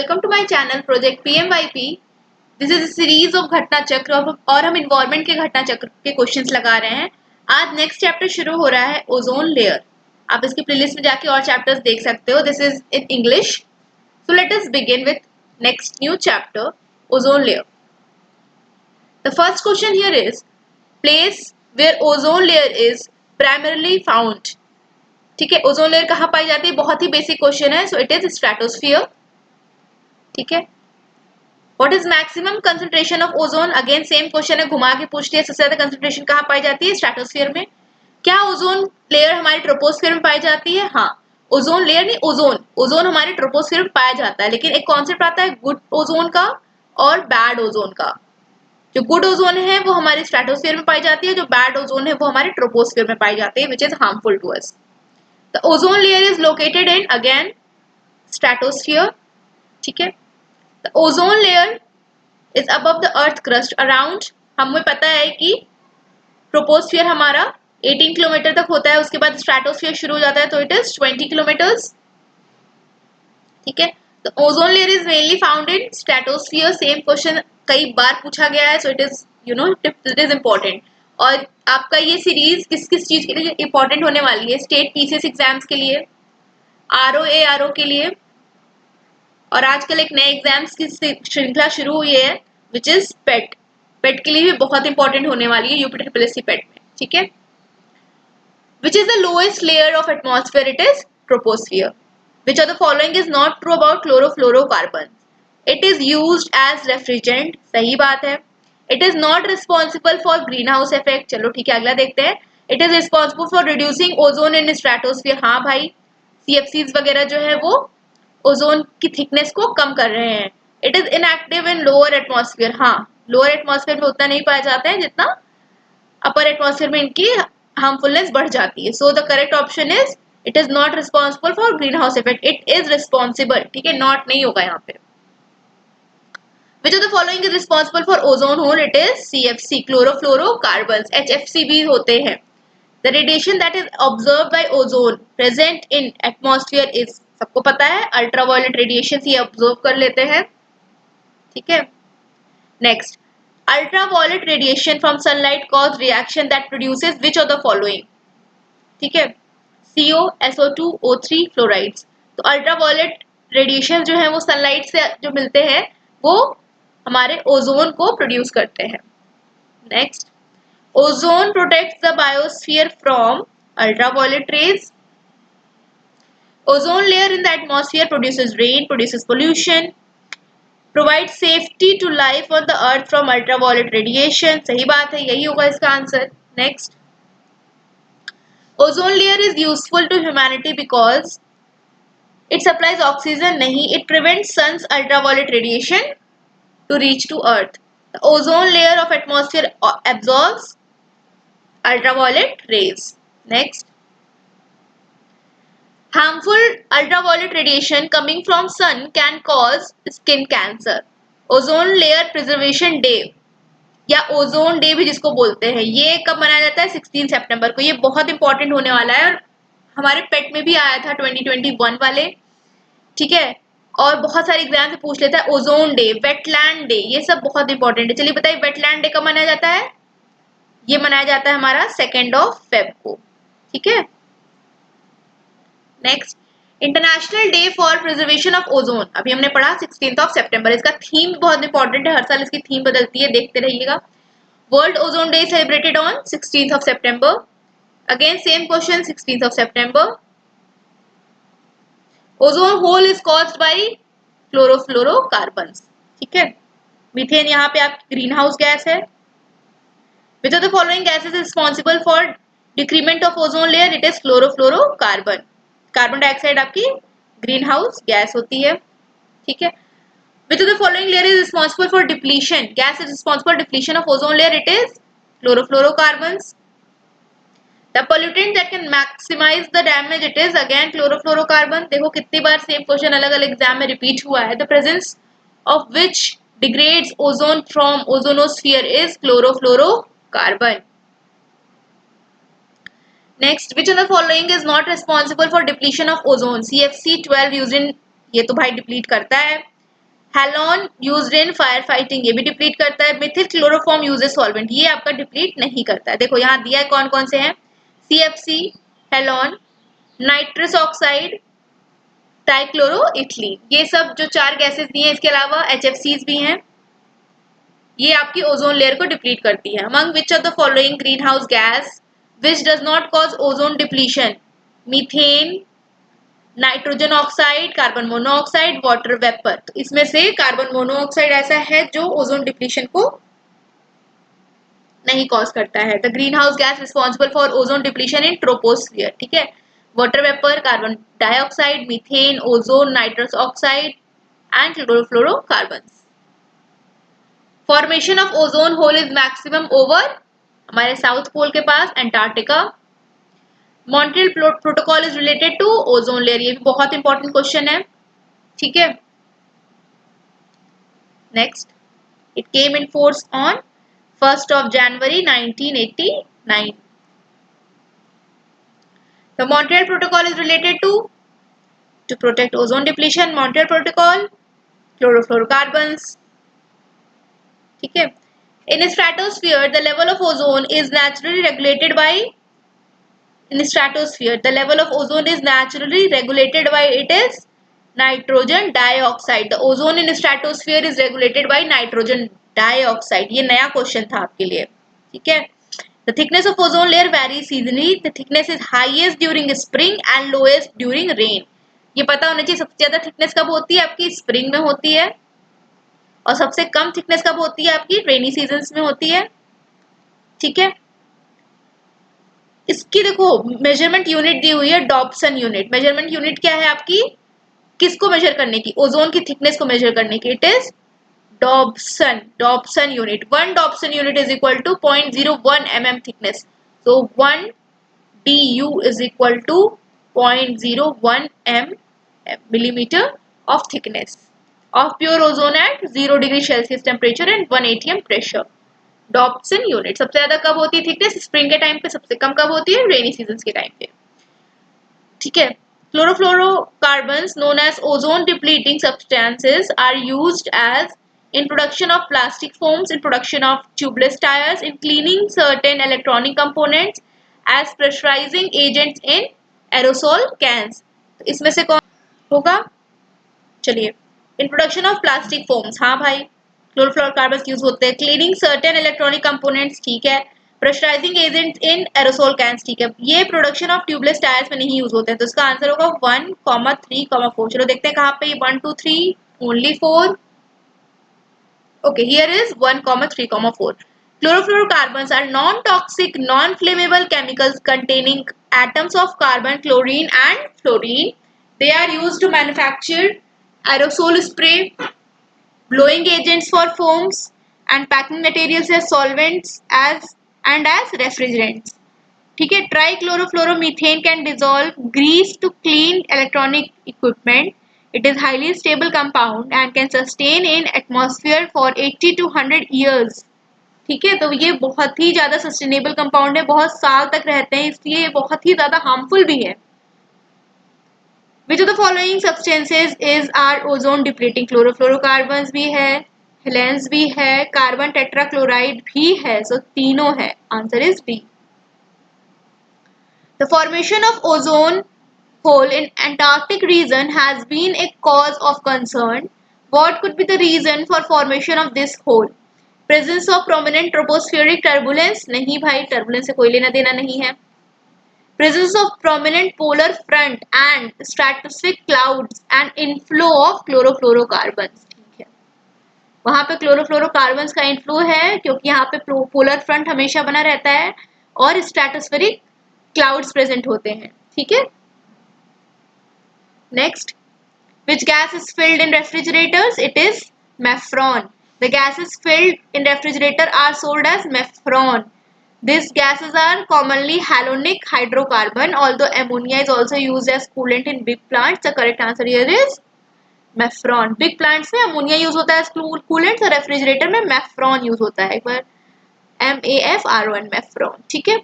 welcome to my channel Project PMYP. This is a series of घटना चक्र और हम इन्वायरमेंट के घटना चक्र के क्वेश्चंस लगा रहे हैं। आज नेक्स्ट चैप्टर शुरू हो रहा है ओजोन लेयर। आप इसकी प्लेलिस्ट में जाके और चैप्टर्स देख सकते हो। This is in English. So let us begin with next new chapter ozone layer. The first question here is place where ozone layer is primarily found. ठीक है, ओजोन लेयर कहाँ पाई जाती है? बहुत ही बेसिक क्वेश्चन है। So it is stratosphere. ठीक है, what is maximum concentration of ozone? Again same question है, घुमा के पूछती है सबसे ज्यादा कंसंट्रेशन कहाँ पाई जाती है? स्ट्रेटोस्फियर में। क्या ओजोन लेयर हमारी ट्रोपोस्फियर में पाई जाती है? हाँ, ओजोन लेयर नहीं, ओजोन हमारे ट्रोपोस्फियर में पाया जाता है, लेकिन एक कॉन्सेप्ट आता है गुड ओजोन का और बैड ओजोन का। जो गुड ओजोन है वो हमारी स्ट्रेटोस्फियर में पाई जाती है, जो बैड ओजोन है वो हमारे ट्रोपोस्फियर में पाई जाती है, which is harmful to us. The ozone layer is located in again stratosphere. ठीक है, The ozone layer is above the earth crust around, हमें पता है कि ट्रोपोस्फियर हमारा 18 किलोमीटर तक होता है, उसके बाद स्ट्रेटोस्फियर शुरू हो जाता है, तो इट इज 20 किलोमीटर्स। ठीक है, तो ozone layer is mainly found in stratosphere. Same question कई बार पूछा गया है, so it is it is important. और आपका ये सीरीज किस किस चीज के लिए इंपॉर्टेंट होने वाली है? स्टेट पीसीएस एग्जाम्स के लिए, आरओ के लिए, और आजकल एक नए एग्जाम्स की श्रृंखला शुरू हुई है विच इज पेट। पेट के लिए भी बहुत इंपॉर्टेंट होने वाली है, यूपी ट्रिपल पेट में। ठीक है, which is the lowest layer of atmosphere? It is troposphere. Which of the following is not true about chlorofluorocarbon? It is used as refrigerant. सही बात है। It is not responsible for green house effect. चलो ठीक है, अगला देखते हैं। It is responsible for reducing ozone in stratosphere. हाँ भाई, सीएफसीज वगैरह जो है वो ओजोन की थिकनेस को कम कर रहे हैं। It is inactive in lower atmosphere. हाँ, लोअर एटमॉस्फेयर में उतना नहीं पाया जाता है जितना अपर एटमॉस्फेयर में इनकी हार्मफुलनेस बढ़ जाती है। So the correct option is it is not responsible for green house effect. It is responsible. ठीक है, नॉट नहीं होगा यहाँ पे। Which of the following is responsible for ozone hole? It is CFC, chlorofluorocarbons. HFC भी होते हैं। The radiation that is observed by ozone present in atmosphere is, सबको पता है, अल्ट्रावायलेट रेडिएशन ये ऑब्जर्व कर लेते हैं। ठीक है, next, ultraviolet radiation from sunlight cause reaction that produces which of the following? ठीक है, CO, SO2, O3 फ्लोराइड्स। तो अल्ट्रावायलेट रेडिएशन जो है वो सनलाइट से जो मिलते हैं वो हमारे ओजोन को प्रोड्यूस करते हैं। Next, ozone protects the biosphere from ultraviolet rays. Ozone layer in the atmosphere produces rain, produces pollution, provides safety to life on the earth from ultraviolet radiation. सही बात है, यही होगा इसका answer. Next, ozone layer is useful to humanity because it supplies oxygen. नहीं, it prevents sun's ultraviolet radiation to reach to earth. The ozone layer of atmosphere absorbs ultraviolet rays. Next, harmful ultraviolet radiation coming from sun can cause skin cancer. Ozone layer preservation day या ozone day भी जिसको बोलते हैं, ये कब मनाया जाता है? 16 सितंबर को। ये बहुत इंपॉर्टेंट होने वाला है और हमारे पेट में भी आया था 2021 वाले। ठीक है, और बहुत सारे एग्जाम से पूछ लेता है। ओजोन डे, वेटलैंड डे, ये सब बहुत इंपॉर्टेंट है। चलिए बताइए, वेटलैंड डे कब मनाया जाता है? ये मनाया जाता है हमारा 2 फेब को। ठीक है, next, international day for preservation of ozone, अभी हमने पढ़ा 16 सितंबर। इसका थीम बहुत इंपॉर्टेंट है, हर साल इसकी थीम बदलती है, देखते रहिएगा। World ozone day celebrated on 16 September. Again same question, 16 September. Ozone hole is caused by chlorofluorocarbons. ठीक है, मीथेन यहाँ पे आपकी ग्रीन हाउस गैस है। विच of the following gases is responsible for decrement of ozone layer? It is chlorofluorocarbon. Carbon dioxide आपकी green house gas होती है। ठीक है, which of the following layer is responsible for depletion? Gas is responsible for depletion of ozone layer. It is chlorofluorocarbons. The pollutant that can maximize the damage, it is again chlorofluorocarbon. देखो कितनी बार same question अलग अलग exam में repeat हुआ है। The presence of which degrades ozone from ozonosphere is chlorofluorocarbon. Next, which of the following is not responsible for depletion of ozone? CFC 12 used in, ये तो भाई डिप्लीट करता है। Halon used in fire fighting, ये भी deplete करता है। Mithil chloroform uses solvent, ये आपका डिप्लीट नहीं करता है। देखो यहाँ दिया है कौन कौन से हैं, CFC, halon, nitrous oxide, trichloroethylene, ये सब जो 4 गैसेस दिए हैं, इसके अलावा HFCs भी हैं, ये आपकी ओजोन लेयर को डिप्लीट करती है। Among which of the following green house gas which does not cause ozone depletion, methane, nitrogen oxide, carbon monoxide, water vapour. तो इसमें से कार्बन मोनोऑक्साइड ऐसा है जो ओजोन डिप्लीशन को नहीं कॉज करता है। The green house gas responsible for ozone depletion in troposphere, ठीक है, water vapour, carbon dioxide, methane, ozone, nitrous oxide and chlorofluorocarbon. Formation of ozone hole is maximum over हमारे साउथ पोल के पास, Antarctica. Montreal protocol is related to ozone layer, ये भी बहुत important question है, ठीक है। Next, it came in force on 1st of January 1989. The Montreal Protocol is related to protect ozone depletion. Montreal Protocol, chlorofluorocarbons, ठीक है। In stratosphere, the level of ozone is naturally regulated by in stratosphere the level of ozone is naturally regulated by it is nitrogen dioxide. The ozone in stratosphere is regulated by nitrogen dioxide. ये नया question था आपके लिए, ठीक है। The thickness of ozone layer varies seasonally. The thickness is highest during spring and lowest during rain. ये पता होना चाहिए, सबसे ज्यादा थिकनेस कब होती है आपकी, स्प्रिंग में होती है, और सबसे कम थिकनेस कब होती है आपकी, रेनी सीजन्स में होती है, ठीक है। इसकी देखो मेजरमेंट यूनिट दी हुई है, डॉप्सन यूनिट। मेजरमेंट यूनिट क्या है आपकी, किसको मेजर करने की, ओजोन की थिकनेस को मेजर करने की, it is Dobson unit. 1 Dobson unit is equal to 0.01 mm thickness, so 1 du is equal to 0.01 millimeter of thickness of pure ozone at 0 degree Celsius temperature and 1 atm pressure. Dobson unit सबसे ज्यादा कब होती है thickness, spring के time पे, सबसे कम कब होती है, रेनी सीजन के टाइम पे, ठीक है। Chlorofluorocarbons known as ozone depleting substances are used as in production of plastic foams, in production of tubeless tires, in cleaning certain electronic components, as pressurizing agents in aerosol cans. तो इसमें से कौन होगा, चलिए, in production of plastic foams, हाँ भाई, chlorofluorocarbons use होते हैं। क्लीनिंग सर्टेन इलेक्ट्रॉनिक कंपोनेंट्स, ठीक है। Pressurising agent in aerosol cans, ठीक है। ये प्रोडक्शन ऑफ ट्यूबलेस टायर्स में नहीं यूज होते हैं, तो इसका आंसर होगा 1, 3, 4। चलो देखते हैं कहाँ पे, 1, 2, 3, only 4। Okay, here is 1, 3, 4। Chlorofluorocarbons are non-toxic, non-flammable chemicals containing atoms of carbon, chlorine and fluorine. They are used to manufacture aerosol spray, blowing agents for foams, and packing materials as solvents as refrigerants, ठीक है। Trichlorofluoromethane can dissolve grease to clean electronic equipment, it is highly stable compound and can sustain in atmosphere for 80 to 100 years, ठीक है। तो ये बहुत ही ज्यादा sustainable compound है, बहुत साल तक रहते हैं, इसलिए बहुत ही ज्यादा हार्मफुल भी है। Which of the following substances is our ozone depleting? Chlorofluorocarbons भी है, हेलेंस भी है, कार्बन टेट्राक्लोराइड भी है, सो तीनों है, answer is B. The formation of ozone hole in Antarctic region has been a cause of concern. What could be the reason for formation of this hole? Presence of prominent tropospheric turbulence? नहीं भाई, turbulence से कोई लेना देना नहीं है। Presence of prominent polar front and stratospheric clouds and inflow of chlorofluorocarbons, ठीक है। वहां पे क्लोरोफ्लोरोकार्बन्स का इनफ्लो है क्योंकि यहाँ पे पोलर फ्रंट हमेशा बना रहता है और स्ट्रेटोस्फेरिक क्लाउड्स प्रेजेंट होते हैं, ठीक है। Next, which gas is filled in refrigerators? It is mefron. The gases filled in refrigerator are sold as mefron. These gases are commonly halonic hydrocarbon, although ammonia is also used as coolant in big plants. The correct answer here is mefron. Big plants में ammonia use होता है coolant, और refrigerator में mefron use होता है, एक बार MAFRON, mefron, ठीक है।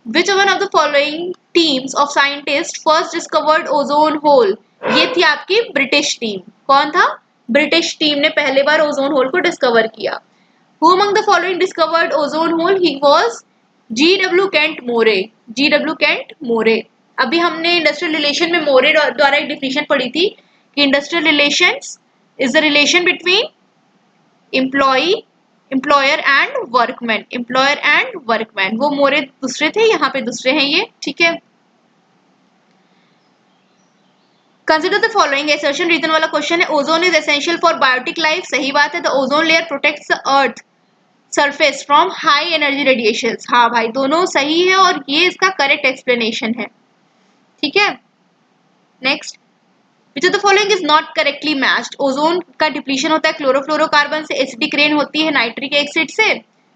Which one of the following teams of scientists first discovered ozone hole? ये थी आपकी ब्रिटिश टीम, कौन था, ब्रिटिश टीम ने पहले बार ओजोन होल को डिस्कवर किया? Who among the following discovered ozone hole? He was G.W. Kent Moray. G.W. Kent Moray. अभी हमने इंडस्ट्रियल रिलेशन में मोरे द्वारा एक डिफिनेशन पढ़ी थी कि industrial relations is the relation between employer and workman. Employer and workman, वो मोरे दूसरे थे, यहाँ पे दूसरे हैं ये. ठीक है. Consider the following assertion reason वाला क्वेश्चन है. Ozone is essential for biotic life. सही बात है. The ozone layer protects the earth surface from high energy radiation. हाँ भाई, दोनों सही है और ये इसका करेक्ट एक्सप्लेनेशन है. ठीक है. Next, which of the following is not correctly matched. Ozone का डिप्लीशन होता है क्लोरोफ्लोरोकार्बन से, एसिडिक रेन होती है नाइट्रिक एसिड से.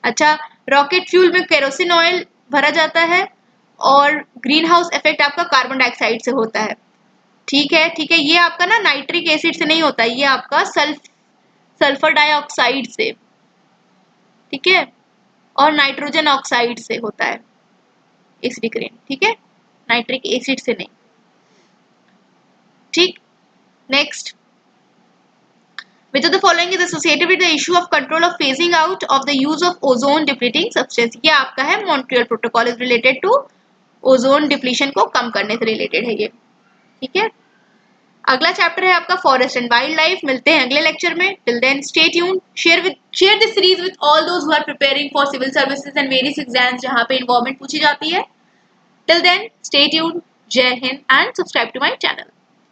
अच्छा, रॉकेट फ्यूल में केरोसिन ऑयल भरा जाता है और ग्रीन हाउस इफेक्ट आपका कार्बन डाइऑक्साइड से होता है. ठीक है. ठीक है, ये आपका ना नाइट्रिक एसिड से नहीं होता है, ये आपका सल्फर डाइऑक्साइड से. ठीक है. और नाइट्रोजन ऑक्साइड से होता है एसिडिक रेन. ठीक है, नाइट्रिक एसिड से नहीं. ठीक. Next, which of the following is associated with the issue of control of phasing out of the use of ozone depleting substance. ये आपका है Montreal protocol is related to ozone depletion को कम करने से रिलेटेड है ये. ठीक है. अगला चैप्टर है आपका फॉरेस्ट एंड वाइल्ड लाइफ. मिलते हैं अगले लेक्चर में. Till then stay tuned. Share this series with all those who are preparing for civil services and various exams जहां पे इन्वॉल्वमेंट पूछी जाती है. Till then stay tuned. Jai Hind and subscribe to my channel.